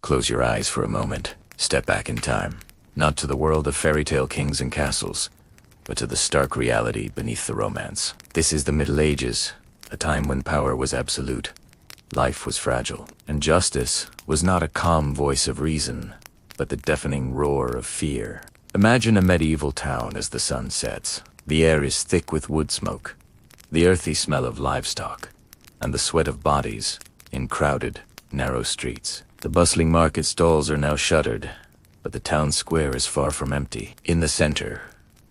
Close your eyes for a moment. Step back in time. Not to the world of fairy tale kings and castles, but to the stark reality beneath the romance. This is the Middle Ages, a time when power was absolute, life was fragile, and justice was not a calm voice of reason, but the deafening roar of fear. Imagine a medieval town as the sun sets. The air is thick with wood smoke, the earthy smell of livestock, and the sweat of bodies in crowded, narrow streets. The bustling market stalls are now shuttered, but the town square is far from empty. In the center,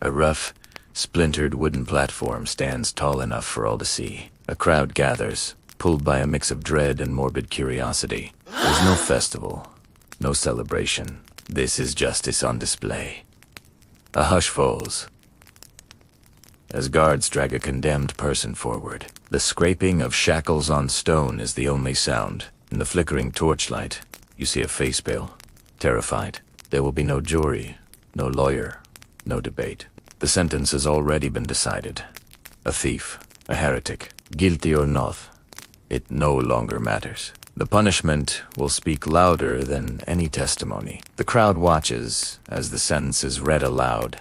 a rough, splintered wooden platform stands tall enough for all to see. A crowd gathers, pulled by a mix of dread and morbid curiosity. There's no festival, no celebration. This is justice on display. A hush falls as guards drag a condemned person forward. The scraping of shackles on stone is the only sound. In the flickering torchlight, you see a face pale, terrified. There will be no jury, no lawyer, no debate. The sentence has already been decided. A thief, a heretic, guilty or not, it no longer matters. The punishment will speak louder than any testimony. The crowd watches as the sentence is read aloud,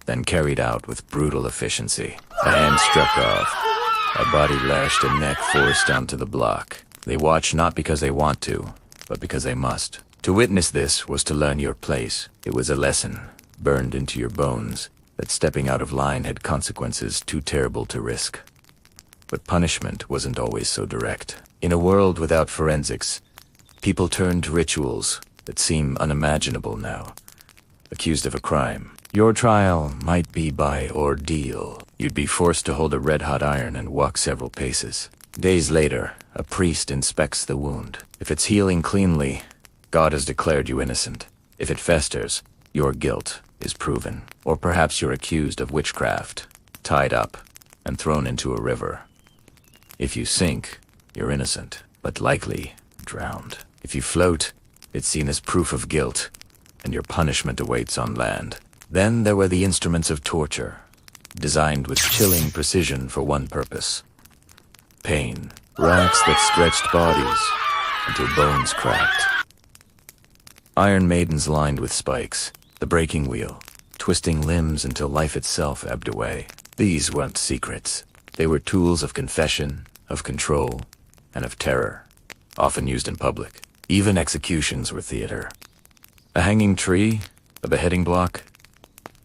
then carried out with brutal efficiency. A hand struck off, a body lashed, a neck forced onto the block. They watch not because they want to, but because they must. To witness this was to learn your place. It was a lesson, burned into your bones, that stepping out of line had consequences too terrible to risk. But punishment wasn't always so direct. In a world without forensics, people turned to rituals that seem unimaginable now. Accused of a crime, your trial might be by ordeal. You'd be forced to hold a red-hot iron and walk several paces. Days later, a priest inspects the wound. If it's healing cleanly, God has declared you innocent. If it festers, your guilt is proven. Or perhaps you're accused of witchcraft, tied up, and thrown into a river. If you sink, you're innocent, but likely drowned. If you float, it's seen as proof of guilt, and your punishment awaits on land. Then there were the instruments of torture, designed with chilling precision for one purpose: pain. Racks that stretched bodies until bones cracked. Iron maidens lined with spikes, the breaking wheel, twisting limbs until life itself ebbed away. These weren't secrets. They were tools of confession, of control, and of terror, often used in public. Even executions were theater. A hanging tree, a beheading block,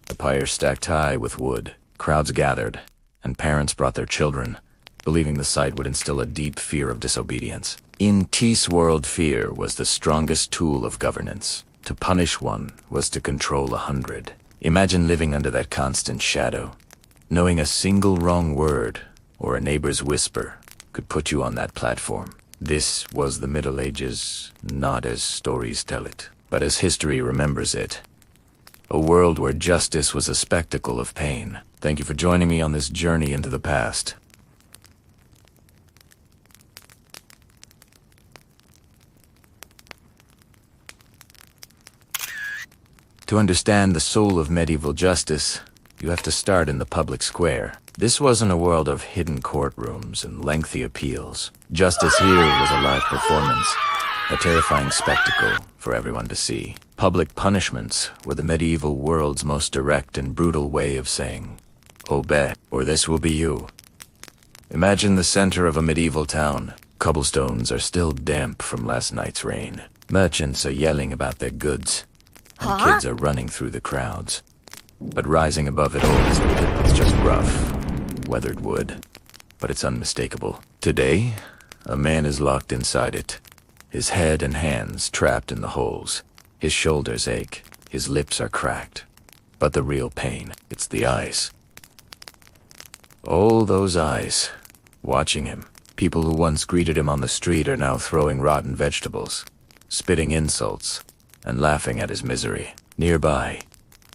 a pyre stacked high with wood. Crowds gathered, and parents brought their children, believing the sight would instill a deep fear of disobedience. In T's world, fear was the strongest tool of governance. To punish one was to control 100. Imagine living under that constant shadow, knowing a single wrong word or a neighbor's whisper could put you on that platform. This was the Middle Ages, not as stories tell it, but as history remembers it. A world where justice was a spectacle of pain. Thank you for joining me on this journey into the past. To understand the soul of medieval justice, you have to start in the public square. This wasn't a world of hidden courtrooms and lengthy appeals. Justice here was a live performance, a terrifying spectacle for everyone to see. Public punishments were the medieval world's most direct and brutal way of saying, "Obey, or this will be you." Imagine the center of a medieval town. Cobblestones are still damp from last night's rain. Merchants are yelling about their goods, and kids are running through the crowds. But rising above it all is the pit that's just rough, weathered wood, but it's unmistakable. Today, a man is locked inside it, his head and hands trapped in the holes. His shoulders ache, his lips are cracked. But the real pain, it's the eyes. All those eyes, watching him. People who once greeted him on the street are now throwing rotten vegetables, spitting insults, and laughing at his misery. Nearby,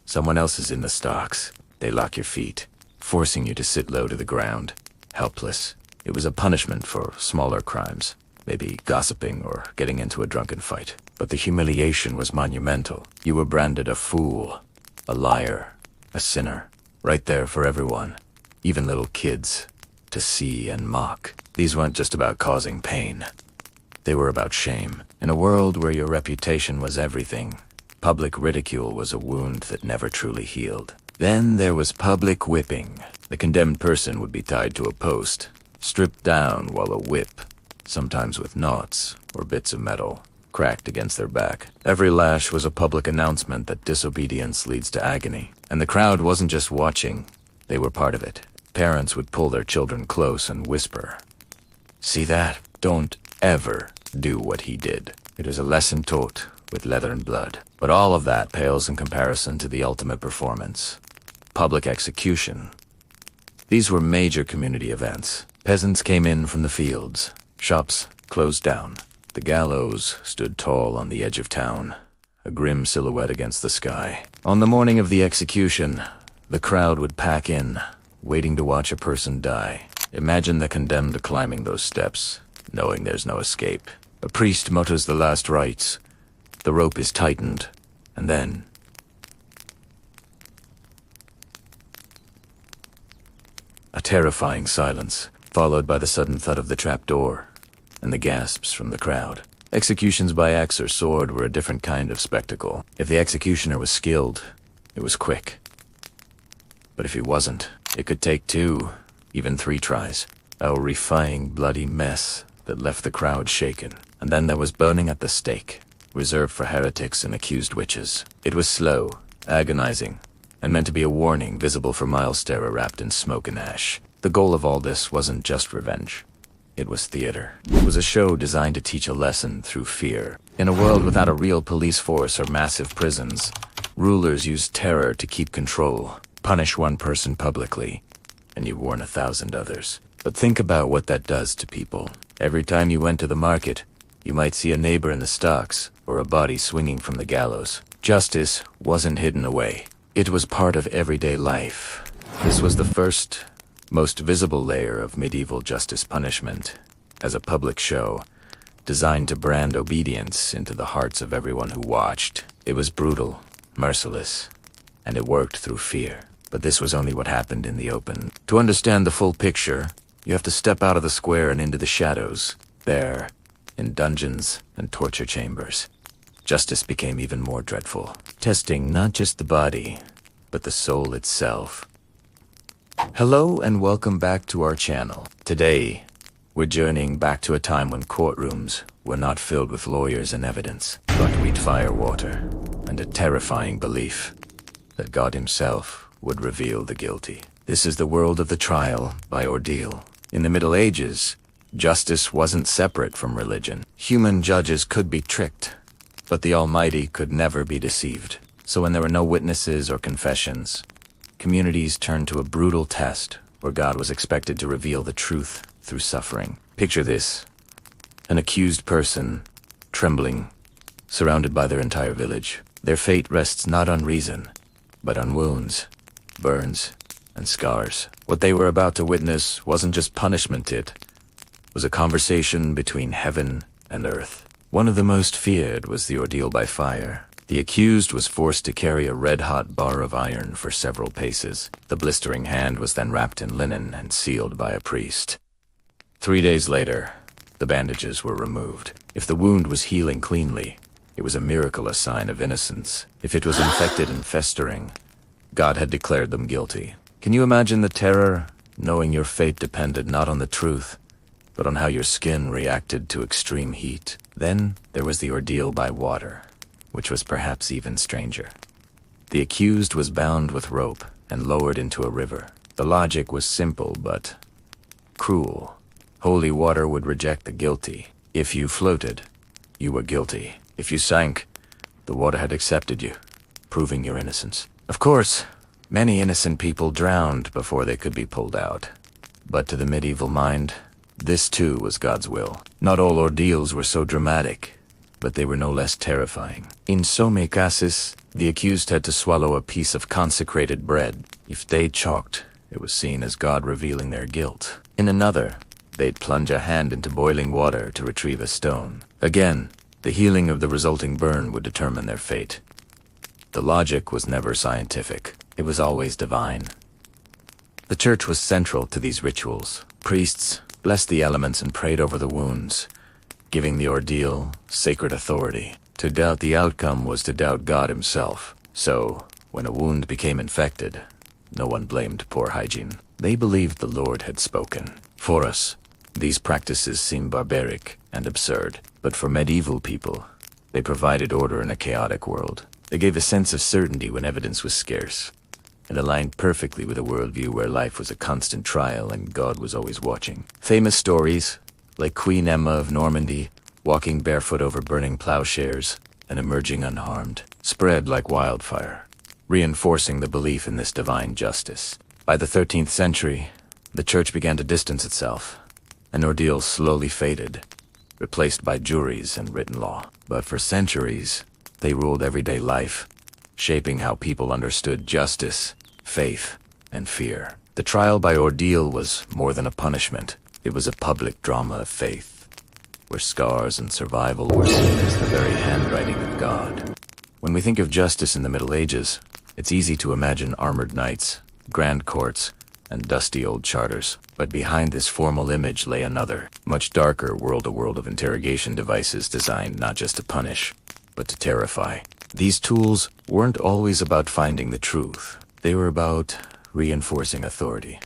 someone else is in the stocks. They lock your feet, forcing you to sit low to the ground, helpless. It was a punishment for smaller crimes, maybe gossiping or getting into a drunken fight. But the humiliation was monumental. You were branded a fool, a liar, a sinner, right there for everyone, even little kids, to see and mock. These weren't just about causing pain. They were about shame. In a world where your reputation was everything, public ridicule was a wound that never truly healed. Then there was public whipping. The condemned person would be tied to a post, stripped down while a whip, sometimes with knots or bits of metal, cracked against their back. Every lash was a public announcement that disobedience leads to agony. And the crowd wasn't just watching, they were part of it. Parents would pull their children close and whisper, "See that? Don't ever do what he did." It is a lesson taught with leather and blood. But all of that pales in comparison to the ultimate performance: public execution. These were major community events. Peasants came in from the fields. Shops closed down. The gallows stood tall on the edge of town, a grim silhouette against the sky. On the morning of the execution, the crowd would pack in, waiting to watch a person die. Imagine the condemned climbing those steps, knowing there's no escape. A priest mutters the last rites. The rope is tightened, and then a terrifying silence, followed by the sudden thud of the trapdoor and the gasps from the crowd. Executions by axe or sword were a different kind of spectacle. If the executioner was skilled, it was quick. But if he wasn't, it could take 2, even 3 tries. A horrifying, bloody mess that left the crowd shaken. And then there was burning at the stake, reserved for heretics and accused witches. It was slow, agonizing, and meant to be a warning visible for miles wrapped in smoke and ash. The goal of all this wasn't just revenge. It was theater. It was a show designed to teach a lesson through fear. In a world without a real police force or massive prisons, rulers used terror to keep control, punish one person publicly, and you warn 1,000 others. But think about what that does to people. Every time you went to the market, you might see a neighbor in the stocks or a body swinging from the gallows. Justice wasn't hidden away. It was part of everyday life. This was the first, most visible layer of medieval justice punishment, as a public show, designed to brand obedience into the hearts of everyone who watched. It was brutal, merciless, and it worked through fear. But this was only what happened in the open. To understand the full picture, you have to step out of the square and into the shadows. There, in dungeons and torture chambers, justice became even more dreadful, testing not just the body, but the soul itself. Hello and welcome back to our channel. Today, we're journeying back to a time when courtrooms were not filled with lawyers and evidence, but with fire water and a terrifying belief that God himself would reveal the guilty. This is the world of the trial by ordeal. In the Middle Ages, justice wasn't separate from religion. Human judges could be tricked, but the Almighty could never be deceived. So when there were no witnesses or confessions, communities turned to a brutal test where God was expected to reveal the truth through suffering. Picture this: an accused person, trembling, surrounded by their entire village. Their fate rests not on reason, but on wounds, burns, and scars. What they were about to witness wasn't just punishment, it was a conversation between heaven and earth. One of the most feared was the ordeal by fire. The accused was forced to carry a red-hot bar of iron for several paces. The blistering hand was then wrapped in linen and sealed by a priest. 3 days later, the bandages were removed. If the wound was healing cleanly, it was a miracle, a sign of innocence. If it was infected and festering, God had declared them guilty. Can you imagine the terror, knowing your fate depended not on the truth, but on how your skin reacted to extreme heat? Then there was the ordeal by water, which was perhaps even stranger. The accused was bound with rope and lowered into a river. The logic was simple but cruel. Holy water would reject the guilty. If you floated, you were guilty. If you sank, the water had accepted you, proving your innocence. Of course, many innocent people drowned before they could be pulled out. But to the medieval mind, this too was God's will. Not all ordeals were so dramatic, but they were no less terrifying. In some cases, the accused had to swallow a piece of consecrated bread. If they choked, it was seen as God revealing their guilt. In another, they'd plunge a hand into boiling water to retrieve a stone. Again, the healing of the resulting burn would determine their fate. The logic was never scientific. It was always divine. The church was central to these rituals. Priests blessed the elements and prayed over the wounds, giving the ordeal sacred authority. To doubt the outcome was to doubt God himself. So, when a wound became infected, no one blamed poor hygiene. They believed the Lord had spoken. For us, these practices seem barbaric and absurd, but for medieval people, they provided order in a chaotic world. They gave a sense of certainty when evidence was scarce. It aligned perfectly with a worldview where life was a constant trial and God was always watching. Famous stories, like Queen Emma of Normandy, walking barefoot over burning plowshares and emerging unharmed, spread like wildfire, reinforcing the belief in this divine justice. By the 13th century, the church began to distance itself. An ordeal slowly faded, replaced by juries and written law. But for centuries, they ruled everyday life, shaping how people understood justice, faith, and fear. The trial by ordeal was more than a punishment. It was a public drama of faith, where scars and survival were seen as the very handwriting of God. When we think of justice in the Middle Ages, it's easy to imagine armored knights, grand courts, and dusty old charters. But behind this formal image lay another, much darker world of interrogation devices designed not just to punish, but to terrify. These tools weren't always about finding the truth. They were about reinforcing authority,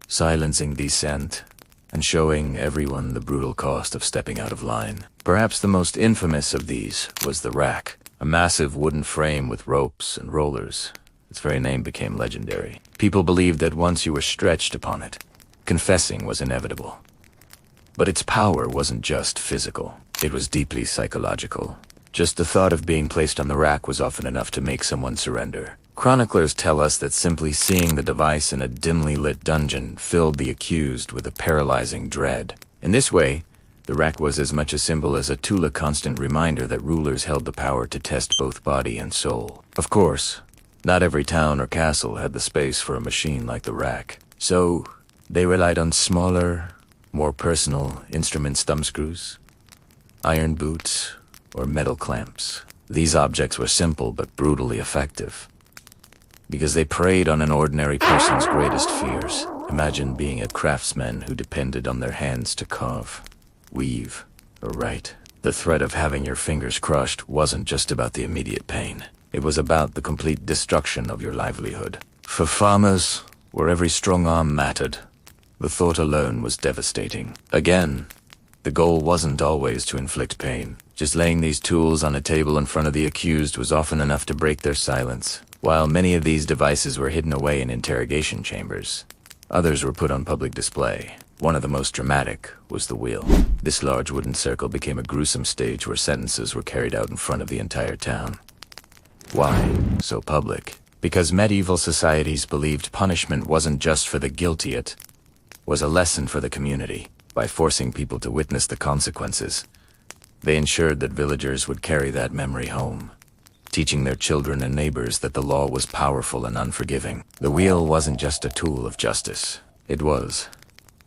silencing dissent, and showing everyone the brutal cost of stepping out of line. Perhaps the most infamous of these was the rack, a massive wooden frame with ropes and rollers. Its very name became legendary. People believed that once you were stretched upon it, confessing was inevitable. But its power wasn't just physical. It was deeply psychological. Just the thought of being placed on the rack was often enough to make someone surrender. Chroniclers tell us that simply seeing the device in a dimly lit dungeon filled the accused with a paralyzing dread. In this way, the rack was as much a symbol as a tool, a constant reminder that rulers held the power to test both body and soul. Of course, not every town or castle had the space for a machine like the rack. So, they relied on smaller, more personal instruments, thumbscrews, iron boots, or metal clamps. These objects were simple but brutally effective, because they preyed on an ordinary person's greatest fears. Imagine being a craftsman who depended on their hands to carve, weave, or write. The threat of having your fingers crushed wasn't just about the immediate pain. It was about the complete destruction of your livelihood. For farmers, where every strong arm mattered, the thought alone was devastating. Again, the goal wasn't always to inflict pain. Just laying these tools on a table in front of the accused was often enough to break their silence. While many of these devices were hidden away in interrogation chambers, others were put on public display. One of the most dramatic was the wheel. This large wooden circle became a gruesome stage where sentences were carried out in front of the entire town. Why so public? Because medieval societies believed punishment wasn't just for the guilty, it was a lesson for the community. By forcing people to witness the consequences, they ensured that villagers would carry that memory home, teaching their children and neighbors that the law was powerful and unforgiving. The wheel wasn't just a tool of justice. It was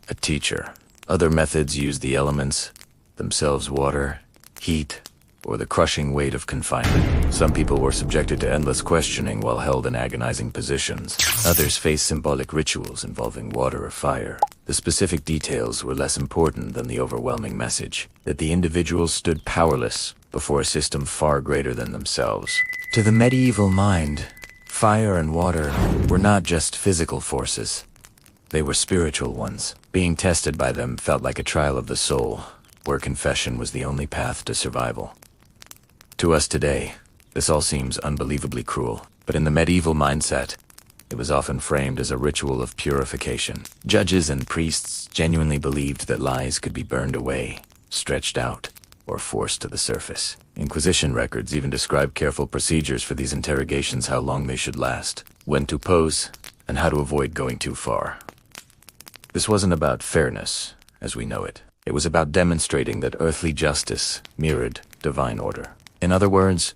a teacher. Other methods used the elements, themselves water, heat, or the crushing weight of confinement. Some people were subjected to endless questioning while held in agonizing positions. Others faced symbolic rituals involving water or fire. The specific details were less important than the overwhelming message, that the individuals stood powerless before a system far greater than themselves. To the medieval mind, fire and water were not just physical forces. They were spiritual ones. Being tested by them felt like a trial of the soul, where confession was the only path to survival. To us today, this all seems unbelievably cruel, but in the medieval mindset, it was often framed as a ritual of purification. Judges and priests genuinely believed that lies could be burned away, stretched out, or forced to the surface. Inquisition records even describe careful procedures for these interrogations, how long they should last, when to pause, and how to avoid going too far. This wasn't about fairness, as we know it. It was about demonstrating that earthly justice mirrored divine order. In other words,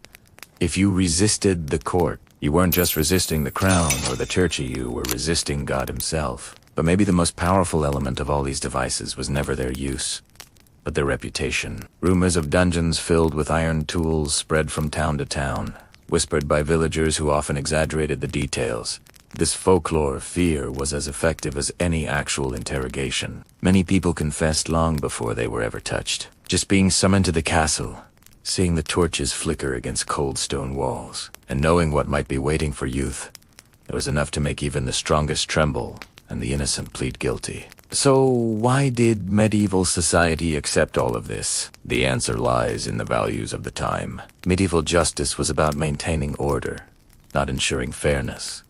if you resisted the court, you weren't just resisting the crown or the church, you were resisting God himself. But maybe the most powerful element of all these devices was never their use, but their reputation. Rumors of dungeons filled with iron tools spread from town to town, whispered by villagers who often exaggerated the details. This folklore of fear was as effective as any actual interrogation. Many people confessed long before they were ever touched. Just being summoned to the castle, seeing the torches flicker against cold stone walls, and knowing what might be waiting for youth, it was enough to make even the strongest tremble and the innocent plead guilty. So why did medieval society accept all of this? The answer lies in the values of the time. Medieval justice was about maintaining order, not ensuring fairness.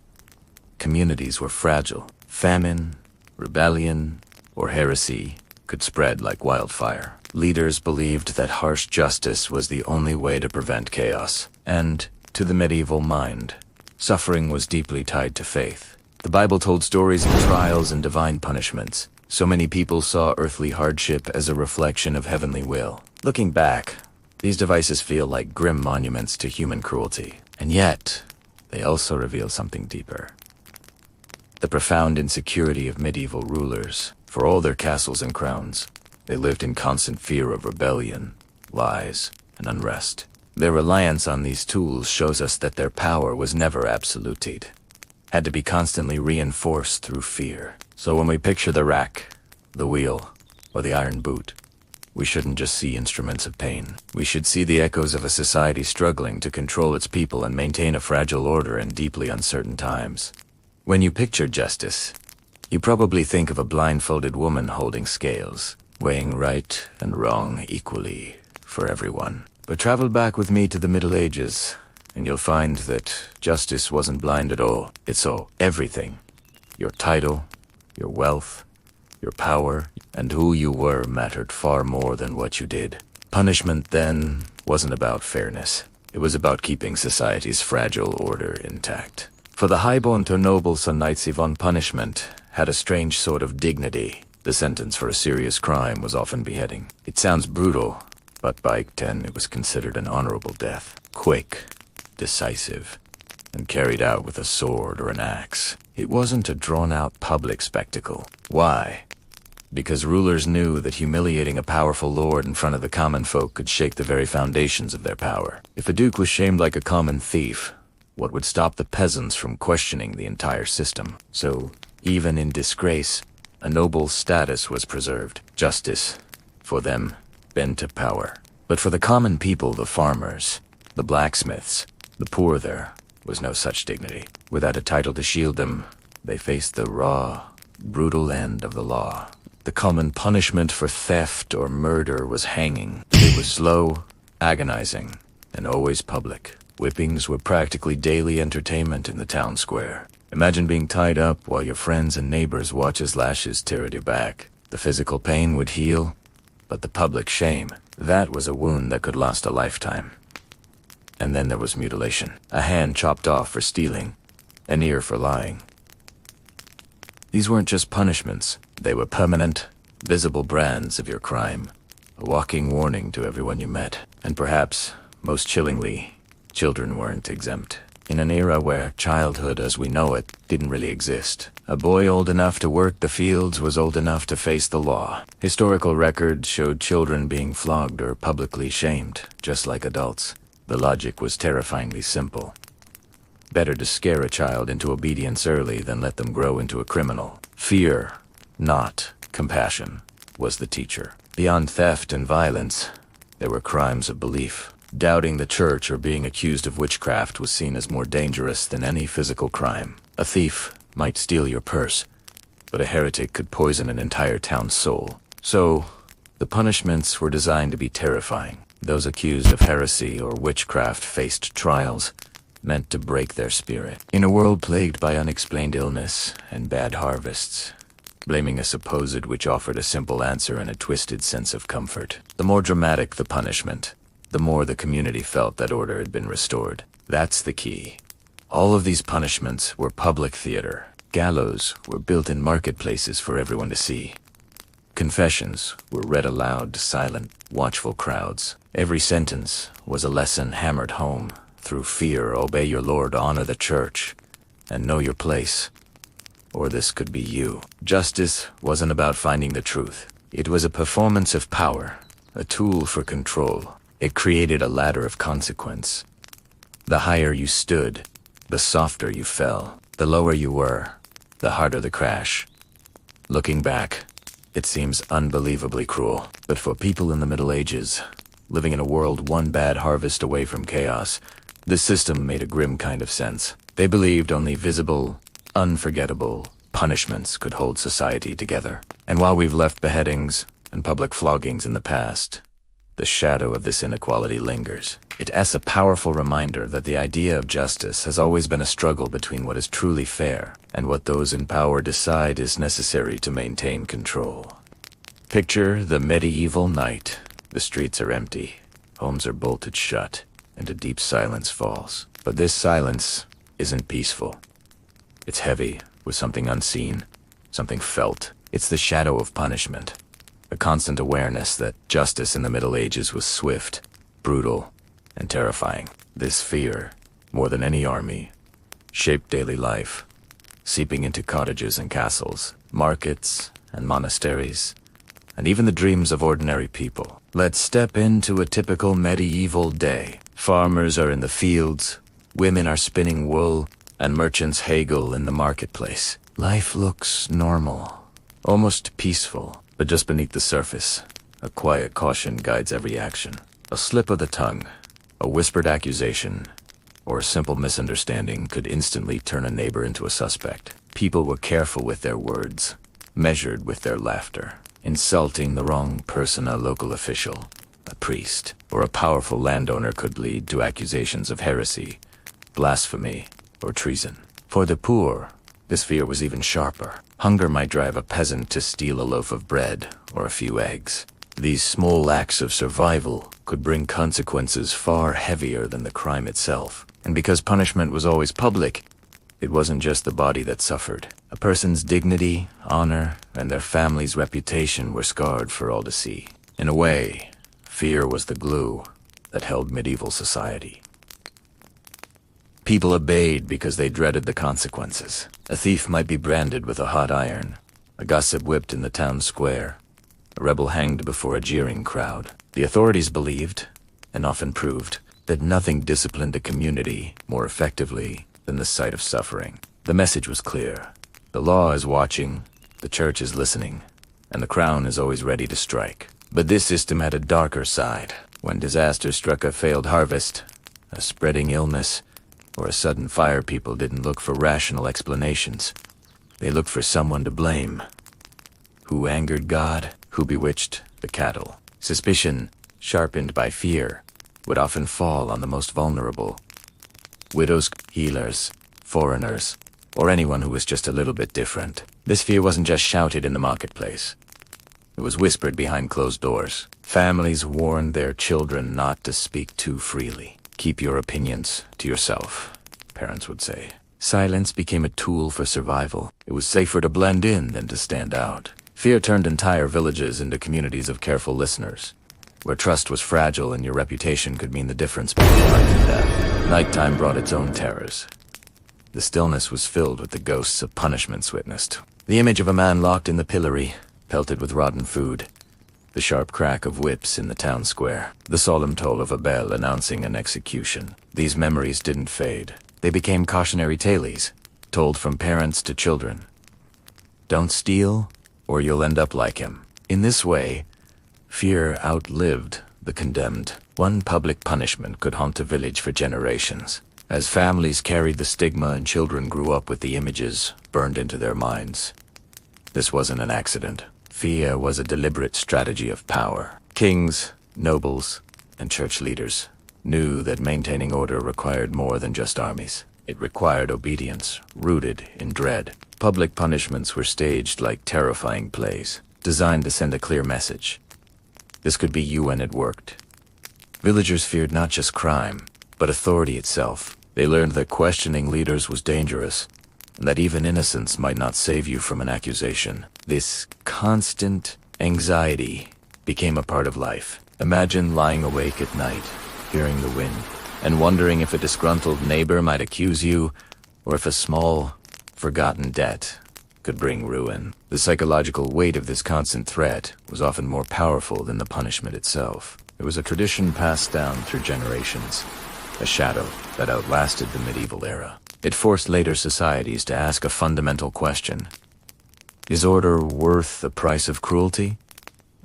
Communities were fragile. Famine, rebellion, or heresy could spread like wildfire. Leaders believed that harsh justice was the only way to prevent chaos. And, to the medieval mind, suffering was deeply tied to faith. The Bible told stories of trials and divine punishments. So many people saw earthly hardship as a reflection of heavenly will. Looking back, these devices feel like grim monuments to human cruelty. And yet, they also reveal something deeper. The profound insecurity of medieval rulers. For all their castles and crowns, they lived in constant fear of rebellion, lies, and unrest. Their reliance on these tools shows us that their power was never absolute. Had to be constantly reinforced through fear. So when we picture the rack, the wheel, or the iron boot, we shouldn't just see instruments of pain. We should see the echoes of a society struggling to control its people and maintain a fragile order in deeply uncertain times. When you picture justice, you probably think of a blindfolded woman holding scales, weighing right and wrong equally for everyone. But travel back with me to the Middle Ages, and you'll find that justice wasn't blind at all. It saw everything. Your title, your wealth, your power, and who you were mattered far more than what you did. Punishment then wasn't about fairness. It was about keeping society's fragile order intact. For the highborn to nobles and knights on punishment had a strange sort of dignity. The sentence for a serious crime was often beheading. It sounds brutal, but by then it was considered an honorable death. Quick, decisive, and carried out with a sword or an axe. It wasn't a drawn-out public spectacle. Why? Because rulers knew that humiliating a powerful lord in front of the common folk could shake the very foundations of their power. If a duke was shamed like a common thief, what would stop the peasants from questioning the entire system? So, even in disgrace, a noble's status was preserved. Justice, for them, bent to power. But for the common people, the farmers, the blacksmiths, the poor, there was no such dignity. Without a title to shield them, they faced the raw, brutal end of the law. The common punishment for theft or murder was hanging. It was slow, agonizing, and always public. Whippings were practically daily entertainment in the town square. Imagine being tied up while your friends and neighbors watch as lashes tear at your back. The physical pain would heal, but the public shame, that was a wound that could last a lifetime. And then there was mutilation. A hand chopped off for stealing, an ear for lying. These weren't just punishments. They were permanent, visible brands of your crime. A walking warning to everyone you met. And perhaps, most chillingly, children weren't exempt. In an era where childhood as we know it didn't really exist, a boy old enough to work the fields was old enough to face the law. Historical records showed children being flogged or publicly shamed, just like adults. The logic was terrifyingly simple. Better to scare a child into obedience early than let them grow into a criminal. Fear, not compassion, was the teacher. Beyond theft and violence, there were crimes of belief. Doubting the church or being accused of witchcraft was seen as more dangerous than any physical crime. A thief might steal your purse, but a heretic could poison an entire town's soul. So, the punishments were designed to be terrifying. Those accused of heresy or witchcraft faced trials meant to break their spirit. In a world plagued by unexplained illness and bad harvests, blaming a supposed witch offered a simple answer and a twisted sense of comfort. The more dramatic the punishment, the more the community felt that order had been restored. That's the key. All of these punishments were public theater. Gallows were built in marketplaces for everyone to see. Confessions were read aloud to silent, watchful crowds. Every sentence was a lesson hammered home. Through fear, obey your Lord, honor the church, and know your place, or this could be you. Justice wasn't about finding the truth. It was a performance of power, a tool for control. It created a ladder of consequence. The higher you stood, the softer you fell. The lower you were, the harder the crash. Looking back, It seems unbelievably cruel. But for people in the Middle Ages, living in a world one bad harvest away from chaos, this system made a grim kind of sense. They believed only visible, unforgettable punishments could hold society together. And while we've left beheadings and public floggings in the past, the shadow of this inequality lingers. It's a powerful reminder that the idea of justice has always been a struggle between what is truly fair and what those in power decide is necessary to maintain control. Picture the medieval night. The streets are empty, homes are bolted shut, and a deep silence falls. But this silence isn't peaceful. It's heavy with something unseen, something felt. It's the shadow of punishment. A constant awareness that justice in the Middle Ages was swift, brutal, and terrifying. This fear, more than any army, shaped daily life, seeping into cottages and castles, markets and monasteries, and even the dreams of ordinary people. Let's step into a typical medieval day. Farmers are in the fields, women are spinning wool, and merchants haggle in the marketplace. Life looks normal, almost peaceful. But just beneath the surface, a quiet caution guides every action. A slip of the tongue, a whispered accusation, or a simple misunderstanding could instantly turn a neighbor into a suspect. People were careful with their words, measured with their laughter. Insulting the wrong person, a local official, a priest, or a powerful landowner could lead to accusations of heresy, blasphemy, or treason. For the poor, this fear was even sharper. Hunger might drive a peasant to steal a loaf of bread or a few eggs. These small acts of survival could bring consequences far heavier than the crime itself. And because punishment was always public, it wasn't just the body that suffered. A person's dignity, honor, and their family's reputation were scarred for all to see. In a way, fear was the glue that held medieval society. People obeyed because they dreaded the consequences. A thief might be branded with a hot iron, a gossip whipped in the town square, a rebel hanged before a jeering crowd. The authorities believed, and often proved, that nothing disciplined a community more effectively than the sight of suffering. The message was clear. The law is watching, the church is listening, and the crown is always ready to strike. But this system had a darker side. When disaster struck a failed harvest, a spreading illness, or a sudden fire, people didn't look for rational explanations. They looked for someone to blame. Who angered God? Who bewitched the cattle? Suspicion, sharpened by fear, would often fall on the most vulnerable. Widows, healers, foreigners, or anyone who was just a little bit different. This fear wasn't just shouted in the marketplace. It was whispered behind closed doors. Families warned their children not to speak too freely. Keep your opinions to yourself, parents would say. Silence became a tool for survival. It was safer to blend in than to stand out. Fear turned entire villages into communities of careful listeners, where trust was fragile and your reputation could mean the difference between life and death. Nighttime brought its own terrors. The stillness was filled with the ghosts of punishments witnessed. The image of a man locked in the pillory, pelted with rotten food. The sharp crack of whips in the town square. The solemn toll of a bell announcing an execution. These memories didn't fade. They became cautionary tales, told from parents to children. Don't steal, or you'll end up like him. In this way, fear outlived the condemned. One public punishment could haunt a village for generations. As families carried the stigma and children grew up with the images burned into their minds. This wasn't an accident. Fear was a deliberate strategy of power. Kings, nobles, and church leaders knew that maintaining order required more than just armies. It required obedience, rooted in dread. Public punishments were staged like terrifying plays, designed to send a clear message. This could be you when it worked. Villagers feared not just crime, but authority itself. They learned that questioning leaders was dangerous, and that even innocence might not save you from an accusation. This constant anxiety became a part of life. Imagine lying awake at night, hearing the wind, and wondering if a disgruntled neighbor might accuse you, or if a small, forgotten debt could bring ruin. The psychological weight of this constant threat was often more powerful than the punishment itself. It was a tradition passed down through generations, a shadow that outlasted the medieval era. It forced later societies to ask a fundamental question. Is order worth the price of cruelty?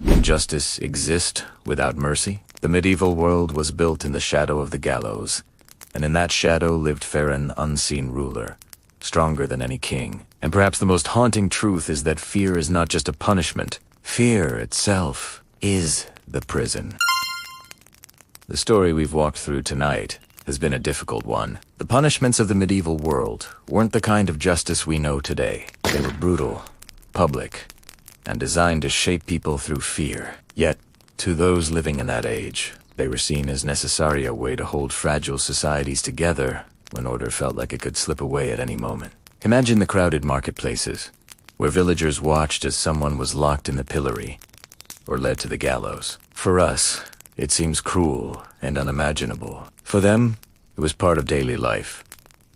Can justice exist without mercy? The medieval world was built in the shadow of the gallows, and in that shadow lived an unseen ruler, stronger than any king. And perhaps the most haunting truth is that fear is not just a punishment. Fear itself is the prison. The story we've walked through tonight has been a difficult one. The punishments of the medieval world weren't the kind of justice we know today. They were brutal, public, and designed to shape people through fear. Yet, to those living in that age, they were seen as necessary, a way to hold fragile societies together when order felt like it could slip away at any moment. Imagine the crowded marketplaces, where villagers watched as someone was locked in the pillory or led to the gallows. For us, it seems cruel and unimaginable. For them, it was part of daily life,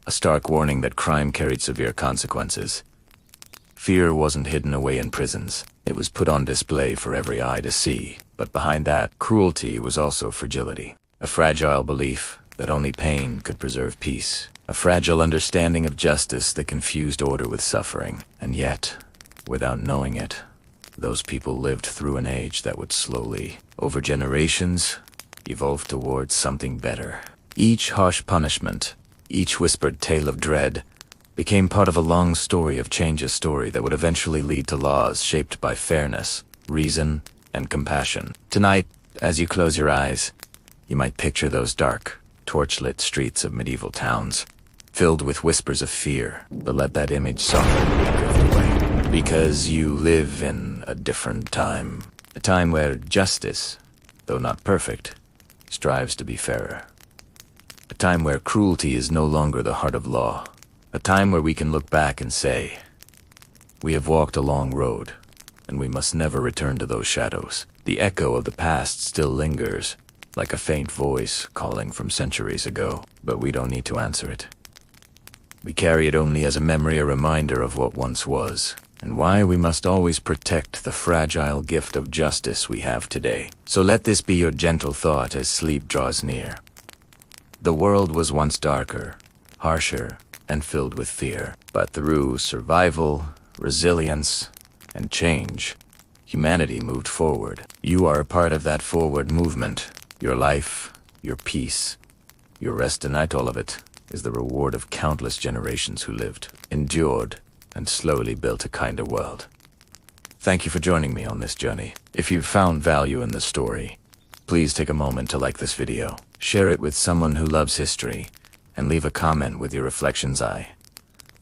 a stark warning that crime carried severe consequences. Fear wasn't hidden away in prisons. It was put on display for every eye to see. But behind that, cruelty was also fragility. A fragile belief that only pain could preserve peace. A fragile understanding of justice that confused order with suffering. And yet, without knowing it, those people lived through an age that would slowly, over generations, evolve towards something better. Each harsh punishment, each whispered tale of dread, became part of a long story of change, a story that would eventually lead to laws shaped by fairness, reason, and compassion. Tonight, as you close your eyes, you might picture those dark, torchlit streets of medieval towns, filled with whispers of fear, but let that image soften and drift away. Because you live in a different time. A time where justice, though not perfect, strives to be fairer. A time where cruelty is no longer the heart of law. A time where we can look back and say, we have walked a long road, and we must never return to those shadows. The echo of the past still lingers, like a faint voice calling from centuries ago, but we don't need to answer it. We carry it only as a memory, a reminder of what once was, and why we must always protect the fragile gift of justice we have today. So let this be your gentle thought as sleep draws near. The world was once darker, harsher, and filled with fear, but through survival, resilience, and change, humanity moved forward. You are a part of that forward movement. Your life, your peace, your rest tonight, all of it, is the reward of countless generations who lived, endured, and slowly built a kinder world. Thank you for joining me on this journey. If you've found value in the story, please take a moment to like this video, share it with someone who loves history, and leave a comment with your reflections. I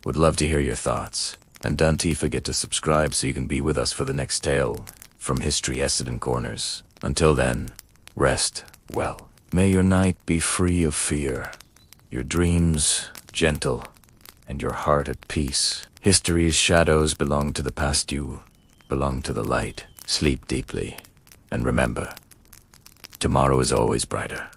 would love to hear your thoughts. And don't forget to subscribe so you can be with us for the next tale from History Essendon Corners. Until then, rest well. May your night be free of fear, your dreams gentle, and your heart at peace. History's shadows belong to the past. You belong to the light. Sleep deeply, and remember, tomorrow is always brighter.